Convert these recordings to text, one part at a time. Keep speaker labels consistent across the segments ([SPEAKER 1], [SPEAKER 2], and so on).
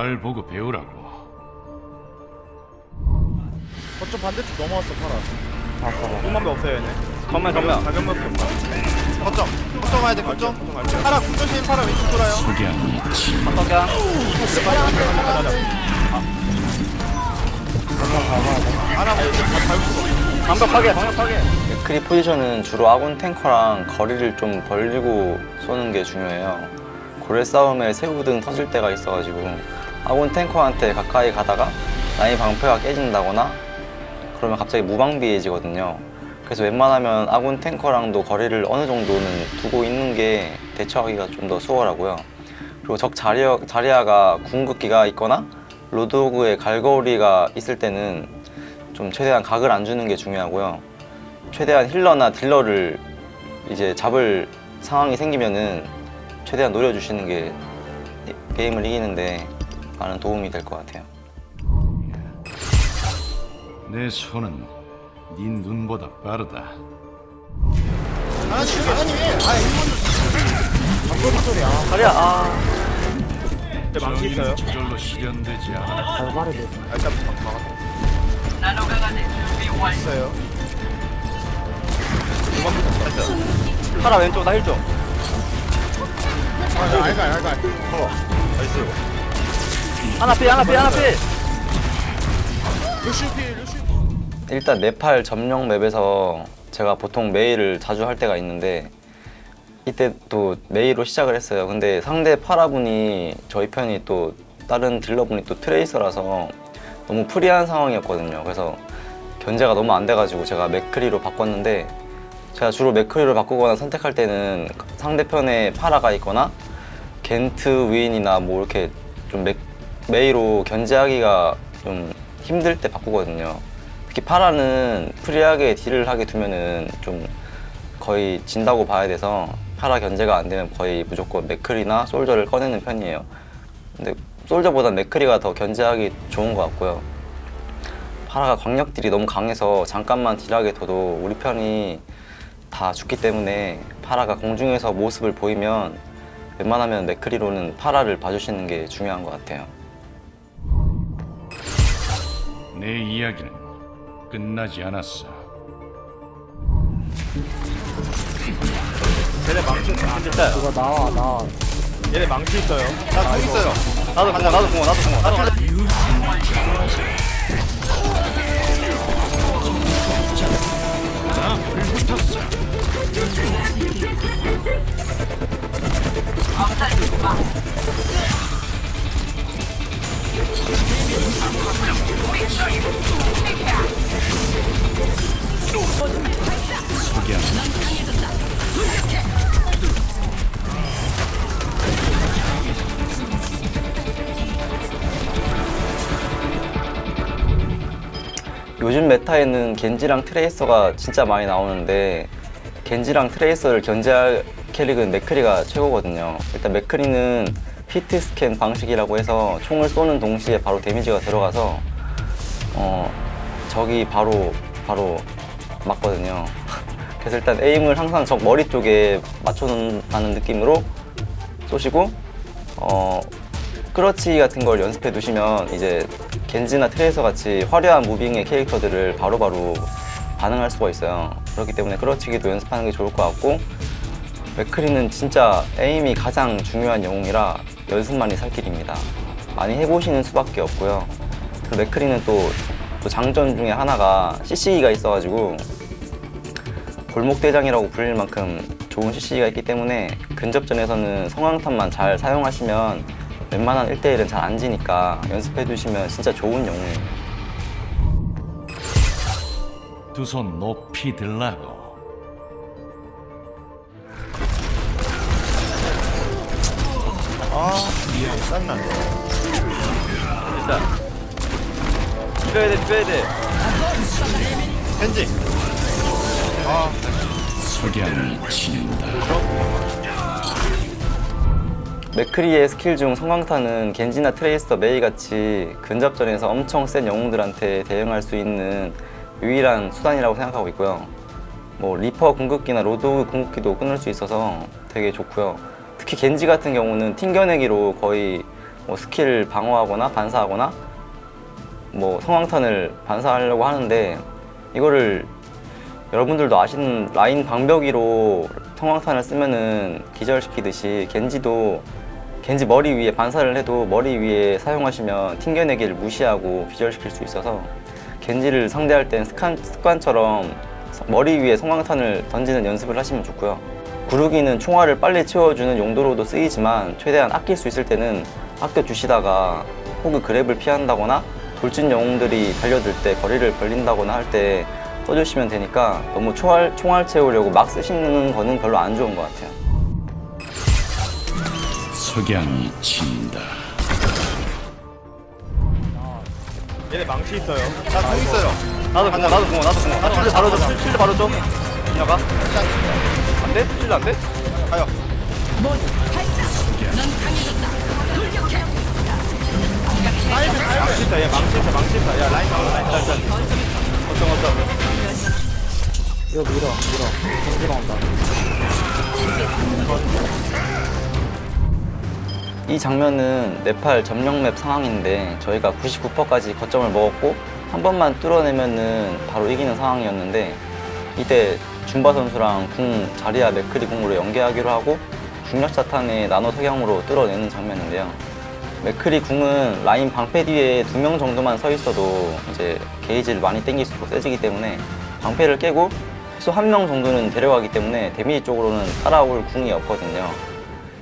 [SPEAKER 1] 잘 보고 배우라고.
[SPEAKER 2] 거점 반대쪽 넘어왔어 파라.
[SPEAKER 3] 아까
[SPEAKER 2] 공만배 없어요 얘네.
[SPEAKER 3] 정면
[SPEAKER 2] 가격밖에 없다. 거점 와야 돼 거점. 파라 궁조심 파라 왼쪽 돌아요.
[SPEAKER 1] 석양이 친.
[SPEAKER 3] 어떡해?
[SPEAKER 2] 파라
[SPEAKER 3] 완벽하게 맥크리 포지션은 주로 아군 탱커랑 거리를 좀 벌리고 쏘는 게 중요해요. 고래 싸움에 새우등 터질 때가 있어가지고 아군 탱커한테 가까이 가다가 라인 방패가 깨진다거나 그러면 갑자기 무방비해지거든요. 그래서 웬만하면 아군 탱커랑도 거리를 어느 정도는 두고 있는 게 대처하기가 좀 더 수월하고요. 그리고 적 자리아가 궁극기가 있거나 로드호그의 갈거리가 있을 때는 좀 최대한 각을 안 주는 게 중요하고요. 최대한 힐러나 딜러를 이제 잡을 상황이 생기면은 최대한 노려주시는 게 게임을 이기는데 많은 도움이 될 것 같아요.
[SPEAKER 1] 내 손은 네 눈보다 빠르다.
[SPEAKER 2] 하나씩 하나님. 아 이거 소리야.
[SPEAKER 3] 자리야
[SPEAKER 2] 네, 망치 있어요.
[SPEAKER 1] 정의는 저절로 실현되지 않아.
[SPEAKER 2] 일단 막았어. 있어요.
[SPEAKER 3] 파라 왼쪽 나 힐 좀.
[SPEAKER 2] 알갈.
[SPEAKER 3] 나이스. 하나 피
[SPEAKER 2] 루시피.
[SPEAKER 3] 일단 네팔 점령 맵에서 제가 보통 메이를 자주 할 때가 있는데 이때 또 메이로 시작을 했어요. 근데 상대 파라분이 저희 편이 또 다른 딜러분이 또 트레이서라서 너무 프리한 상황이었거든요. 그래서 견제가 너무 안 돼가지고 제가 맥크리로 바꿨는데 제가 주로 맥크리로 바꾸거나 선택할 때는 상대편에 파라가 있거나 겐트 위인이나 뭐 이렇게 좀 메이로 견제하기가 좀 힘들 때 바꾸거든요. 특히 파라는 프리하게 딜을 하게 두면은 좀 거의 진다고 봐야 돼서 파라 견제가 안 되면 거의 무조건 맥크리나 솔저를 꺼내는 편이에요. 근데 솔저보다 맥크리가 더 견제하기 좋은 것 같고요. 파라가 광역딜이 너무 강해서 잠깐만 딜하게 둬도 우리 편이 다 죽기 때문에 파라가 공중에서 모습을 보이면 웬만하면 맥크리로는 파라를 봐주시는 게 중요한 것 같아요.
[SPEAKER 1] 내 이야기는 끝나지 않았어.
[SPEAKER 2] 얘네 망치 있어. 안 됐다.
[SPEAKER 3] 이거 나와.
[SPEAKER 2] 얘네 망치 있어요. 나공 있어요.
[SPEAKER 3] 나도 공원. 요즘 메타에는 겐지랑 트레이서가 진짜 많이 나오는데 겐지랑 트레이서를 견제할 캐릭은 맥크리가 최고거든요. 일단 맥크리는 히트 스캔 방식이라고 해서 총을 쏘는 동시에 바로 데미지가 들어가서 적이 바로 맞거든요. 그래서 일단 에임을 항상 적 머리 쪽에 맞춰놓는 느낌으로 쏘시고 크러치 같은 걸 연습해 두시면 이제 겐지나 트레이서 같이 화려한 무빙의 캐릭터들을 바로바로 반응할 수가 있어요. 그렇기 때문에 크러치기도 연습하는 게 좋을 것 같고 맥크리는 진짜 에임이 가장 중요한 영웅이라 연습만이 살 길입니다. 많이 해보시는 수밖에 없고요. 그리고 맥크리는 또 장점 중에 하나가 CC기가 있어가지고 골목대장이라고 불릴 만큼 좋은 CC기가 있기 때문에 근접전에서는 성황탄만 잘 사용하시면 웬만한 1대1은 잘 안 지니까 연습해 두시면 진짜 좋은 영웅이에요.
[SPEAKER 1] 두 손 높이 들라고.
[SPEAKER 2] 싼나.
[SPEAKER 3] 일단 비벼야 돼.
[SPEAKER 2] 겐지.
[SPEAKER 1] 석양이 친다.
[SPEAKER 3] 맥크리의 스킬 중 성광탄은 겐지나 트레이서, 메이 같이 근접전에서 엄청 센 영웅들한테 대응할 수 있는 유일한 수단이라고 생각하고 있고요. 뭐 리퍼 궁극기나 로드 궁극기도 끊을 수 있어서 되게 좋고요. 특히 겐지 같은 경우는 튕겨내기로 거의 뭐 스킬 방어하거나 반사하거나 뭐 성황탄을 반사하려고 하는데, 이거를 여러분들도 아시는 라인 방벽위로 성황탄을 쓰면은 기절시키듯이 겐지 머리 위에 반사를 해도 머리 위에 사용하시면 튕겨내기를 무시하고 기절시킬 수 있어서, 겐지를 상대할 땐 습관처럼 머리 위에 성황탄을 던지는 연습을 하시면 좋고요. 구르기는 총알을 빨리 채워주는 용도로도 쓰이지만 최대한 아낄 수 있을 때는 아껴주시다가 호그 그랩을 피한다거나 돌진 영웅들이 달려들 때 거리를 벌린다거나 할 때 써주시면 되니까, 너무 총알 채우려고 막 쓰시는 거는 별로 안 좋은 것 같아요.
[SPEAKER 1] 석양이 친다.
[SPEAKER 2] 얘네 망치 있어요. 나공 있어요.
[SPEAKER 3] 나도 바로 줘. 실드 바로 줘. 인혁아. 안 돼? 실드 안 돼?
[SPEAKER 2] 가요. 망치 있다. 얘 망치 있다. 야 라인 잡아. 어쩜.
[SPEAKER 4] 이거 밀어. 경기가 온다.
[SPEAKER 3] 이 장면은 네팔 점령 맵 상황인데 저희가 99%까지 거점을 먹었고 한 번만 뚫어내면은 바로 이기는 상황이었는데, 이때 줌바 선수랑 궁 자리야 맥크리 궁으로 연계하기로 하고 중력 자탄에 나노 석양으로 뚫어내는 장면인데요. 맥크리 궁은 라인 방패 뒤에 2명 정도만 서 있어도 이제 게이지를 많이 땡길수록 세지기 때문에 방패를 깨고 최소 1명 정도는 데려가기 때문에 데미지 쪽으로는 따라올 궁이 없거든요.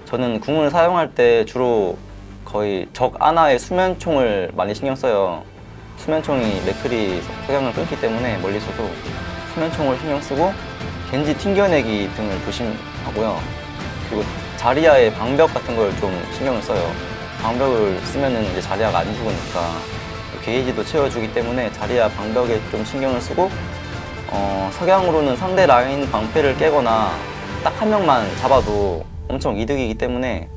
[SPEAKER 3] 저는 궁을 사용할 때 주로 거의 적 아나의 수면총을 많이 신경 써요. 수면총이 맥크리 석양을 끊기 때문에 멀리서도 수면총을 신경 쓰고, 겐지 튕겨내기 등을 조심하고요. 그리고 자리아의 방벽 같은 걸 좀 신경을 써요. 방벽을 쓰면은 이제 자리아가 안 죽으니까 게이지도 채워주기 때문에 자리아 방벽에 좀 신경을 쓰고, 석양으로는 상대 라인 방패를 깨거나 딱 1명만 잡아도 엄청 이득이기 때문에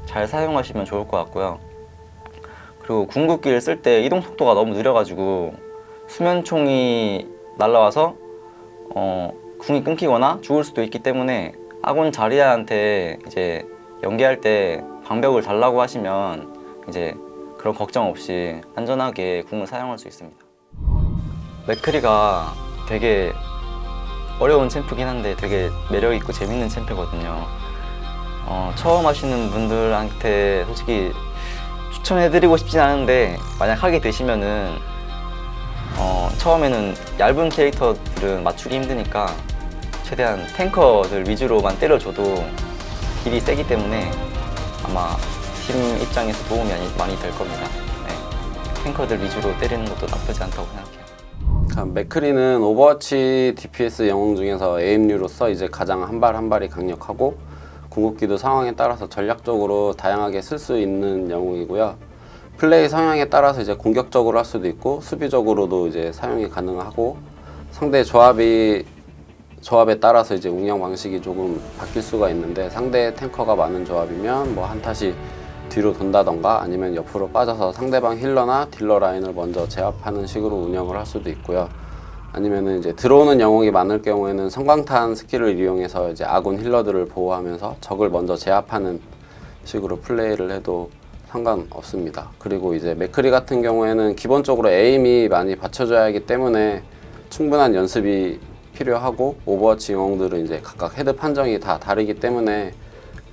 [SPEAKER 3] 잘 사용하시면 좋을 것 같고요. 그리고 궁극기를 쓸 때 이동 속도가 너무 느려가지고 수면총이 날라와서 궁이 끊기거나 죽을 수도 있기 때문에, 아군 자리아한테 이제 연계할 때 방벽을 달라고 하시면 이제 그런 걱정 없이 안전하게 궁을 사용할 수 있습니다. 맥크리가 되게 어려운 챔프긴 한데 되게 매력있고 재밌는 챔프거든요. 처음 하시는 분들한테 솔직히 추천해드리고 싶진 않은데, 만약 하게 되시면은 처음에는 얇은 캐릭터들은 맞추기 힘드니까 최대한 탱커들 위주로만 때려줘도 딜이 세기 때문에 아마 팀 입장에서 도움이 많이 될 겁니다. 네. 탱커들 위주로 때리는 것도 나쁘지 않다고 생각해요.
[SPEAKER 5] 맥크리는 오버워치 DPS 영웅 중에서 에임류로서 이제 가장 한 발 한 발이 강력하고, 궁극기도 상황에 따라서 전략적으로 다양하게 쓸 수 있는 영웅이고요. 플레이 성향에 따라서 이제 공격적으로 할 수도 있고 수비적으로도 이제 사용이 가능하고, 상대 조합에 따라서 이제 운영 방식이 조금 바뀔 수가 있는데, 상대 탱커가 많은 조합이면 뭐 한타씩 뒤로 돈다던가 아니면 옆으로 빠져서 상대방 힐러나 딜러 라인을 먼저 제압하는 식으로 운영을 할 수도 있고요. 아니면은 이제 들어오는 영웅이 많을 경우에는 성광탄 스킬을 이용해서 이제 아군 힐러들을 보호하면서 적을 먼저 제압하는 식으로 플레이를 해도 상관없습니다. 그리고 이제 맥크리 같은 경우에는 기본적으로 에임이 많이 받쳐줘야 하기 때문에 충분한 연습이 필요하고, 오버워치 영웅들은 이제 각각 헤드 판정이 다 다르기 때문에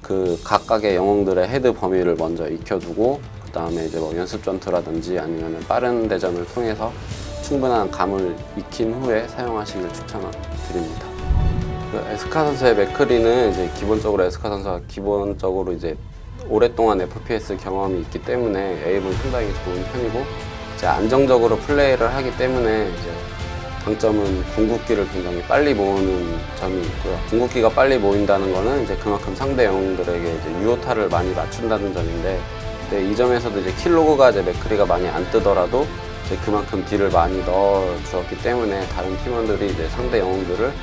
[SPEAKER 5] 그 각각의 영웅들의 헤드 범위를 먼저 익혀두고, 그 다음에 이제 뭐 연습 전투라든지 아니면 빠른 대전을 통해서 충분한 감을 익힌 후에 사용하시길 추천드립니다. 에스카 선수의 맥크리는 이제 기본적으로 에스카 선수가 기본적으로 이제 오랫동안 FPS 경험이 있기 때문에 에임은 상당히 좋은 편이고, 이제 안정적으로 플레이를 하기 때문에 이제 장점은 궁극기를 굉장히 빨리 모으는 점이 있고요. 궁극기가 빨리 모인다는 거는 이제 그만큼 상대 영웅들에게 이제 유효타를 많이 맞춘다는 점인데, 근데 이 점에서도 이제 킬로그가 이제 맥크리가 많이 안 뜨더라도 이제 그만큼 딜을 많이 넣어 주었기 때문에 다른 팀원들이 이제 상대 영웅들을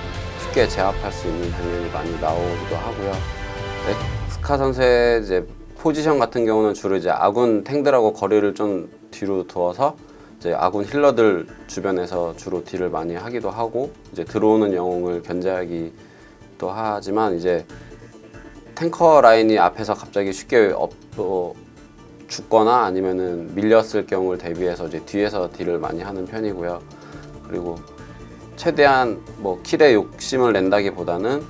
[SPEAKER 5] 쉽게 제압할 수 있는 장면이 많이 나오기도 하고요. 에스카 선수의 이제 포지션 같은 경우는 주로 이제 아군 탱들하고 거리를 좀 뒤로 두어서 이제 아군 힐러들 주변에서 주로 딜을 많이 하기도 하고, 이제 들어오는 영웅을 견제하기도 하지만, 이제 탱커 라인이 앞에서 갑자기 쉽게 죽거나 아니면은 밀렸을 경우를 대비해서 이제 뒤에서 딜을 많이 하는 편이고요. 그리고 최대한 뭐 킬에 욕심을 낸다기보다는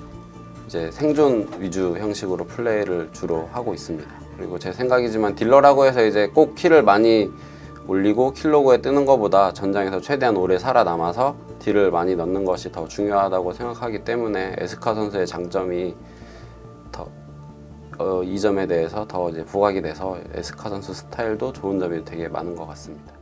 [SPEAKER 5] 이제 생존 위주 형식으로 플레이를 주로 하고 있습니다. 그리고 제 생각이지만 딜러라고 해서 이제 꼭 킬을 많이 올리고 킬로그에 뜨는 것보다 전장에서 최대한 오래 살아남아서 딜을 많이 넣는 것이 더 중요하다고 생각하기 때문에 에스카 선수의 장점이 더 이 점에 대해서 더 이제 부각이 돼서 에스카 선수 스타일도 좋은 점이 되게 많은 것 같습니다.